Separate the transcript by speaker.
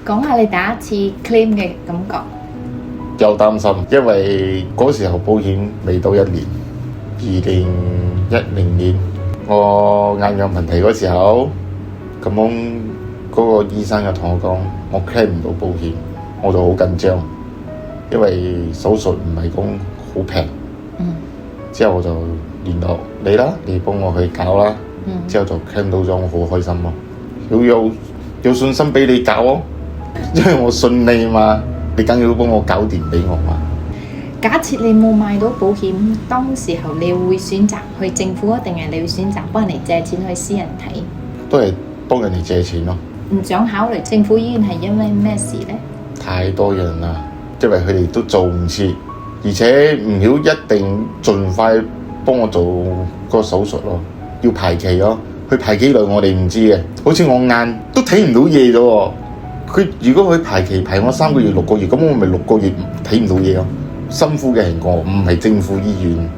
Speaker 1: 講下你第一次 claim 嘅感覺。
Speaker 2: 又擔心，因為嗰時候保險未到1年，2010年我眼有問題嗰時候，咁樣嗰個醫生就同我講，我 claim 唔到保險，我就好緊張，因為手術唔係講好平。之後我就聯絡你啦，你幫我去搞啦。之後就 claim 到咗，我好開心咯。有信心俾你搞咯，因為我信你嘛，你梗要幫我搞掂俾我嘛。
Speaker 1: 假設你冇買到保險，當時候你會選擇去政府啊，定係你會選擇幫人哋借錢去私人睇？
Speaker 2: 都係幫人哋借錢咯。
Speaker 1: 唔想考慮政府醫院係因為咩事呢？
Speaker 2: 太多人啦，因為佢哋都做唔切，而且唔曉一定盡快幫我做個手術咯，要排期咯。佢排幾耐我哋唔知嘅，好似我眼都睇唔到嘢咗喎。佢如果佢排期排我3個月6個月，咁我咪6個月睇唔到嘢咯。辛苦嘅係我，唔係政府醫院。